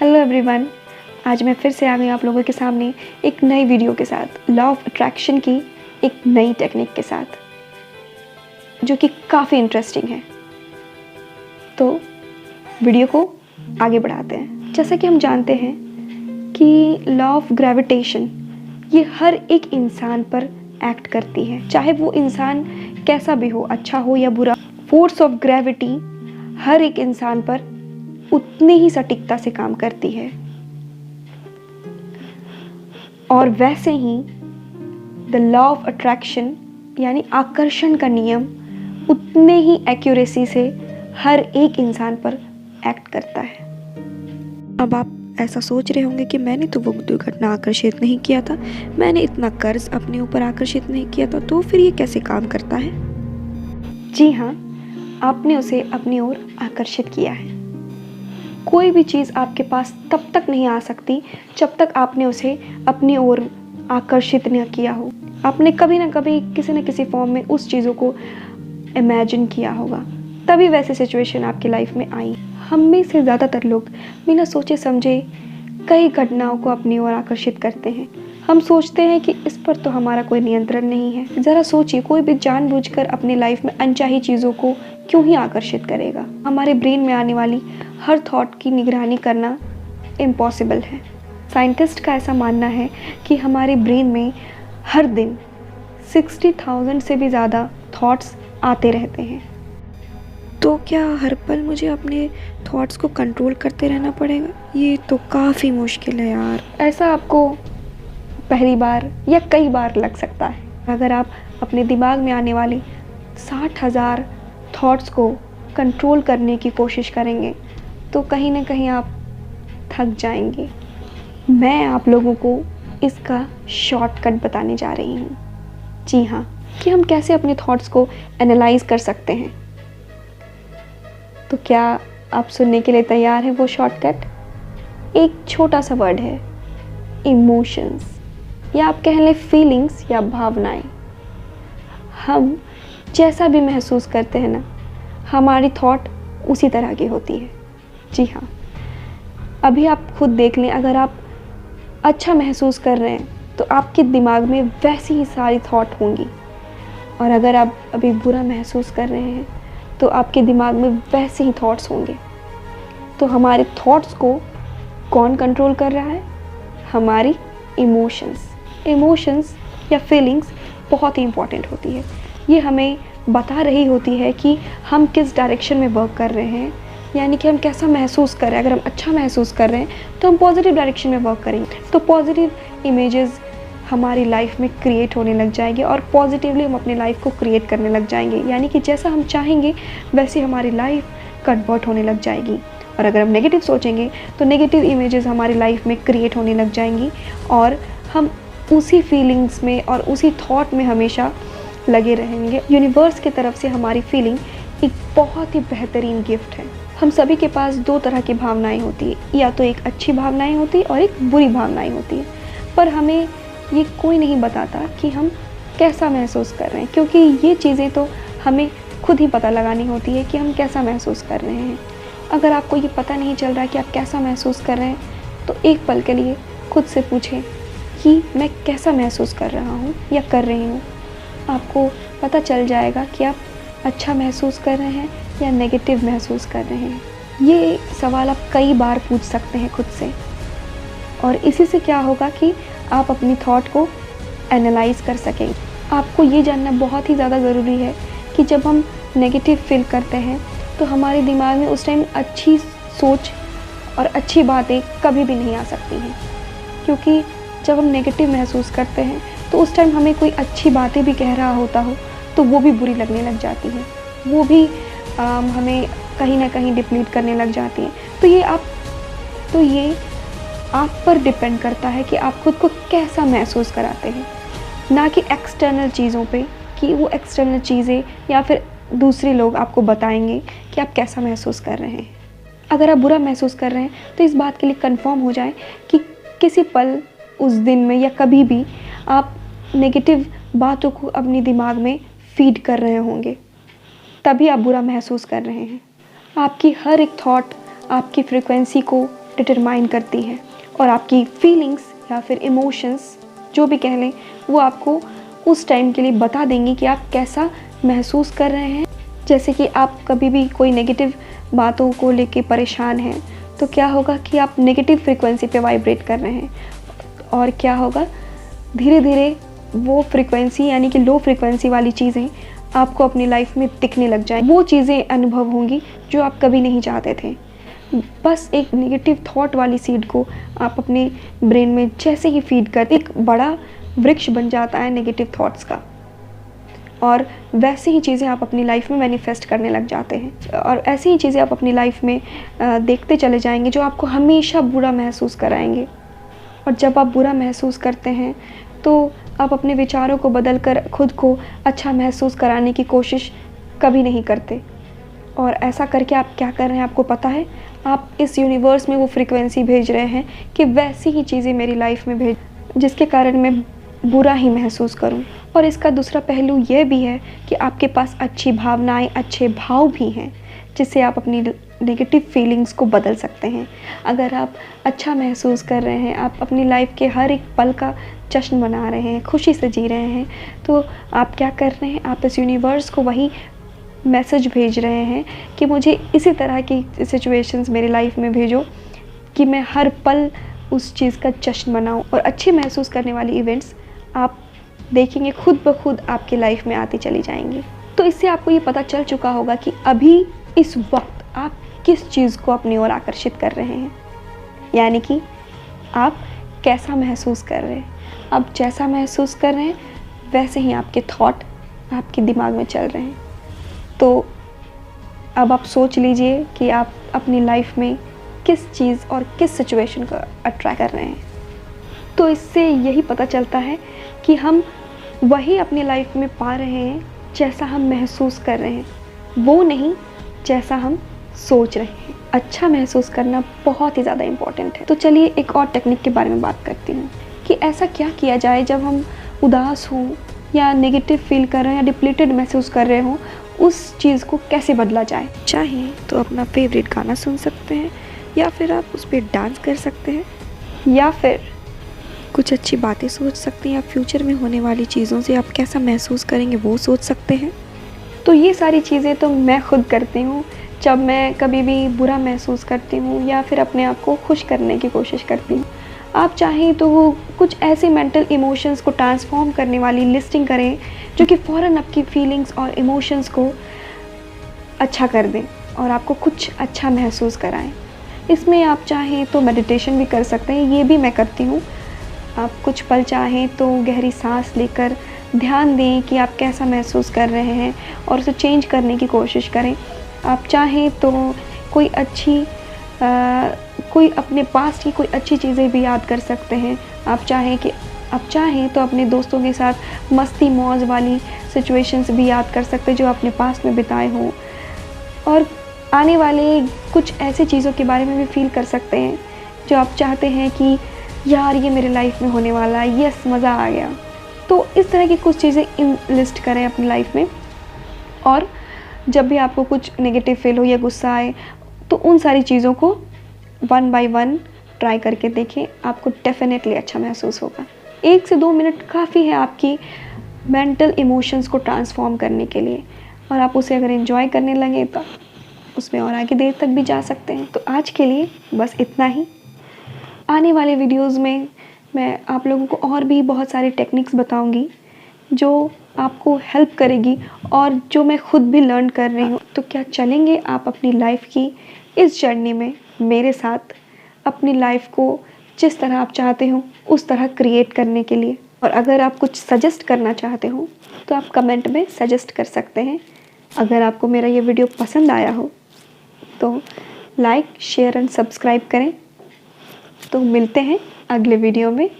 Hello everyone, आज मैं फिर से आ गई आप लोगों के सामने एक नई वीडियो के साथ, लॉ ऑफ अट्रैक्शन की एक नई टेक्निक के साथ, जो कि काफ़ी इंटरेस्टिंग है। तो वीडियो को आगे बढ़ाते हैं। जैसा कि हम जानते हैं कि लॉ ऑफ ग्रेविटेशन ये हर एक इंसान पर एक्ट करती है, चाहे वो इंसान कैसा भी हो, अच्छा हो या बुरा। फोर्स ऑफ ग्रेविटी हर एक इंसान पर उतनी ही सटीकता से काम करती है, और वैसे ही द लॉ ऑफ अट्रैक्शन यानी आकर्षण का नियम उतने ही एक्यूरेसी से हर एक इंसान पर एक्ट करता है। अब आप ऐसा सोच रहे होंगे कि मैंने तो वो दुर्घटना आकर्षित नहीं किया था, मैंने इतना कर्ज अपने ऊपर आकर्षित नहीं किया था, तो फिर ये कैसे काम करता है? जी हाँ, आपने उसे अपनी ओर आकर्षित किया है। कोई भी चीज़ आपके पास तब तक नहीं आ सकती जब तक आपने उसे अपनी ओर आकर्षित न किया हो। आपने कभी ना कभी किसी न किसी फॉर्म में उस चीज़ों को इमेजिन किया होगा, तभी वैसे सिचुएशन आपकी लाइफ में आई। हम में से ज़्यादातर लोग बिना सोचे समझे कई घटनाओं को अपनी ओर आकर्षित करते हैं। हम सोचते हैं कि इस पर तो हमारा कोई नियंत्रण नहीं है। ज़रा सोचिए, कोई भी जानबूझकर अपनी लाइफ में अनचाही चीज़ों को क्यों ही आकर्षित करेगा? हमारे ब्रेन में आने वाली हर थॉट की निगरानी करना इम्पॉसिबल है। साइंटिस्ट का ऐसा मानना है कि हमारे ब्रेन में हर दिन 60,000 से भी ज़्यादा थॉट्स आते रहते हैं। तो क्या हर पल मुझे अपने थॉट्स को कंट्रोल करते रहना पड़ेगा? ये तो काफ़ी मुश्किल है यार। ऐसा आपको पहली बार या कई बार लग सकता है। अगर आप अपने दिमाग में आने वाले 60,000 थॉट्स को कंट्रोल करने की कोशिश करेंगे तो कहीं ना कहीं आप थक जाएंगे। मैं आप लोगों को इसका शॉर्टकट बताने जा रही हूँ। जी हाँ, कि हम कैसे अपने थॉट्स को एनालाइज कर सकते हैं। तो क्या आप सुनने के लिए तैयार हैं वो शॉर्टकट? एक छोटा सा वर्ड है, इमोशंस, या आप कह लें फीलिंग्स या भावनाएं। हम जैसा भी महसूस करते हैं ना, हमारी थॉट उसी तरह की होती है। जी हाँ, अभी आप खुद देख लें, अगर आप अच्छा महसूस कर रहे हैं तो आपके दिमाग में वैसी ही सारी थॉट होंगी, और अगर आप अभी बुरा महसूस कर रहे हैं तो आपके दिमाग में वैसे ही थॉट्स होंगे। तो हमारे थॉट्स को कौन कंट्रोल कर रहा है? हमारी इमोशंस या फीलिंग्स बहुत ही इम्पॉर्टेंट होती है। ये हमें बता रही होती है कि हम किस डायरेक्शन में वर्क कर रहे हैं, यानी कि हम कैसा महसूस कर रहे हैं। अगर हम अच्छा महसूस कर रहे हैं तो हम पॉजिटिव डायरेक्शन में वर्क करेंगे, तो पॉजिटिव इमेजेस हमारी लाइफ में क्रिएट होने लग जाएंगे, और पॉजिटिवली हम अपनी लाइफ को क्रिएट करने लग जाएंगे। यानी कि जैसा हम चाहेंगे वैसे हमारी लाइफ कन्वर्ट होने लग जाएगी। और अगर हम नेगेटिव सोचेंगे तो नेगेटिव इमेजेस हमारी लाइफ में क्रिएट होने लग जाएंगी, और हम उसी फीलिंग्स में और उसी थॉट में हमेशा लगे रहेंगे। यूनिवर्स की तरफ से हमारी फीलिंग एक बहुत ही बेहतरीन गिफ्ट है। हम सभी के पास दो तरह की भावनाएं होती है, या तो एक अच्छी भावनाएं होती है और एक बुरी भावनाएं होती है। पर हमें ये कोई नहीं बताता कि हम कैसा महसूस कर रहे हैं, क्योंकि ये चीज़ें तो हमें खुद ही पता लगानी होती है कि हम कैसा महसूस कर रहे हैं। अगर आपको ये पता नहीं चल रहा कि आप कैसा महसूस कर रहे हैं, तो एक पल के लिए खुद से पूछें कि मैं कैसा महसूस कर रहा हूँ या कर रही हूँ। आपको पता चल जाएगा कि आप अच्छा महसूस कर रहे हैं या नेगेटिव महसूस कर रहे हैं। ये सवाल आप कई बार पूछ सकते हैं खुद से, और इसी से क्या होगा कि आप अपनी थॉट को एनालाइज कर सकेंगे। आपको ये जानना बहुत ही ज़्यादा ज़रूरी है कि जब हम नेगेटिव फील करते हैं तो हमारे दिमाग में उस टाइम अच्छी सोच और अच्छी बातें कभी भी नहीं आ सकती हैं, क्योंकि जब हम नेगेटिव महसूस करते हैं तो उस टाइम हमें कोई अच्छी बातें भी कह रहा होता हो तो वो भी बुरी लगने लग जाती हैं, वो भी हमें कहीं ना कहीं डिप्लीट करने लग जाती हैं। तो ये आप पर डिपेंड करता है कि आप खुद को कैसा महसूस कराते हैं, ना कि एक्सटर्नल चीज़ों पे, कि वो एक्सटर्नल चीज़ें या फिर दूसरे लोग आपको बताएंगे कि आप कैसा महसूस कर रहे हैं। अगर आप बुरा महसूस कर रहे हैं तो इस बात के लिए कंफर्म हो जाए कि किसी पल उस दिन में या कभी भी आप नेगेटिव बातों को अपने दिमाग में फीड कर रहे होंगे, तभी आप बुरा महसूस कर रहे हैं। आपकी हर एक थॉट आपकी फ्रीक्वेंसी को डिटरमाइन करती है और आपकी फीलिंग्स या फिर इमोशंस जो भी कह लें वो आपको उस टाइम के लिए बता देंगी कि आप कैसा महसूस कर रहे हैं। जैसे कि आप कभी भी कोई नेगेटिव बातों को लेके परेशान हैं तो क्या होगा कि आप नेगेटिव फ्रीक्वेंसी पे वाइब्रेट कर रहे हैं और क्या होगा धीरे धीरे वो फ्रीक्वेंसी यानी कि लो फ्रीक्वेंसी वाली चीज़ें आपको अपनी लाइफ में दिखने लग जाए। वो चीज़ें अनुभव होंगी जो आप कभी नहीं चाहते थे। बस एक नेगेटिव थॉट वाली सीड को आप अपने ब्रेन में जैसे ही फीड करते एक बड़ा वृक्ष बन जाता है नेगेटिव थॉट्स का और वैसे ही चीज़ें आप अपनी लाइफ में मैनिफेस्ट करने लग जाते हैं और ऐसी ही चीज़ें आप अपनी लाइफ में देखते चले जाएंगे जो आपको हमेशा बुरा महसूस कराएंगे। और जब आप बुरा महसूस करते हैं तो आप अपने विचारों को बदल कर खुद को अच्छा महसूस कराने की कोशिश कभी नहीं करते और ऐसा करके आप क्या कर रहे हैं आपको पता है? आप इस यूनिवर्स में वो फ्रीक्वेंसी भेज रहे हैं कि वैसी ही चीज़ें मेरी लाइफ में भेज जिसके कारण मैं बुरा ही महसूस करूं। और इसका दूसरा पहलू ये भी है कि आपके पास अच्छी भावनाएं, अच्छे भाव भी हैं जिससे आप अपनी नेगेटिव फीलिंग्स को बदल सकते हैं। अगर आप अच्छा महसूस कर रहे हैं, आप अपनी लाइफ के हर एक पल का जश्न मना रहे हैं, खुशी से जी रहे हैं, तो आप क्या कर रहे हैं? आप इस यूनिवर्स को वही मैसेज भेज रहे हैं कि मुझे इसी तरह की सिचुएशंस मेरी लाइफ में भेजो कि मैं हर पल उस चीज़ का जश्न मनाऊं। और अच्छी महसूस करने वाली इवेंट्स आप देखेंगे खुद ब खुद आपकी लाइफ में आती चली जाएंगी। तो इससे आपको ये पता चल चुका होगा कि अभी इस वक्त आप किस चीज़ को अपनी ओर आकर्षित कर रहे हैं, यानी कि आप कैसा महसूस कर रहे हैं। आप जैसा महसूस कर रहे हैं वैसे ही आपके थॉट आपके दिमाग में चल रहे हैं। तो अब आप सोच लीजिए कि आप अपनी लाइफ में किस चीज़ और किस सिचुएशन को अट्रैक्ट कर रहे हैं। तो इससे यही पता चलता है कि हम वही अपनी लाइफ में पा रहे हैं जैसा हम महसूस कर रहे हैं, वो नहीं जैसा हम सोच रहे हैं। अच्छा महसूस करना बहुत ही ज़्यादा इम्पॉर्टेंट है। तो चलिए एक और टेक्निक के बारे में बात करती हूँ कि ऐसा क्या किया जाए जब हम उदास हों या नेगेटिव फील कर रहे हैं या डिप्लीटेड महसूस कर रहे हों, उस चीज़ को कैसे बदला जाए। चाहे तो अपना फेवरेट गाना सुन सकते हैं या फिर आप उस पर डांस कर सकते हैं या फिर कुछ अच्छी बातें सोच सकते हैं या फ्यूचर में होने वाली चीज़ों से आप कैसा महसूस करेंगे वो सोच सकते हैं। तो ये सारी चीज़ें तो मैं खुद करती हूँ जब मैं कभी भी बुरा महसूस करती हूँ या फिर अपने आप को खुश करने की कोशिश करती हूँ। आप चाहें तो वो कुछ ऐसे मेंटल इमोशंस को ट्रांसफॉर्म करने वाली लिस्टिंग करें जो कि फ़ौरन आपकी फीलिंग्स और इमोशंस को अच्छा कर दें और आपको कुछ अच्छा महसूस कराएं। इसमें आप चाहें तो मेडिटेशन भी कर सकते हैं, ये भी मैं करती हूँ। आप कुछ पल चाहें तो गहरी सांस लेकर ध्यान दें कि आप कैसा महसूस कर रहे हैं और उसे चेंज करने की कोशिश करें। आप चाहें तो कोई अपने पास्ट की कोई अच्छी चीज़ें भी याद कर सकते हैं। आप चाहें तो अपने दोस्तों के साथ मस्ती मौज वाली सिचुएशंस भी याद कर सकते हैं जो आपने पास्ट में बिताए हों और आने वाले कुछ ऐसी चीज़ों के बारे में भी फील कर सकते हैं जो आप चाहते हैं कि यार ये मेरे लाइफ में होने वाला है, यस मज़ा आ गया। तो इस तरह की कुछ चीज़ें इन लिस्ट करें अपनी लाइफ में और जब भी आपको कुछ नेगेटिव फील हो या गुस्सा आए तो उन सारी चीज़ों को 1 बाय 1 ट्राई करके देखें, आपको डेफिनेटली अच्छा महसूस होगा। 1 से 2 मिनट काफ़ी है आपकी मेंटल इमोशंस को ट्रांसफॉर्म करने के लिए और आप उसे अगर एंजॉय करने लगे तो उसमें और आगे देर तक भी जा सकते हैं। तो आज के लिए बस इतना ही। आने वाले वीडियोज़ में मैं आप लोगों को और भी बहुत सारी टेक्निक्स बताऊंगी जो आपको हेल्प करेगी और जो मैं खुद भी लर्न कर रही हूँ। तो क्या चलेंगे आप अपनी लाइफ की इस जर्नी में मेरे साथ, अपनी लाइफ को जिस तरह आप चाहते हो उस तरह क्रिएट करने के लिए। और अगर आप कुछ सजेस्ट करना चाहते हो तो आप कमेंट में सजेस्ट कर सकते हैं। अगर आपको मेरा ये वीडियो पसंद आया हो तो लाइक, शेयर एंड सब्सक्राइब करें। तो मिलते हैं अगले वीडियो में।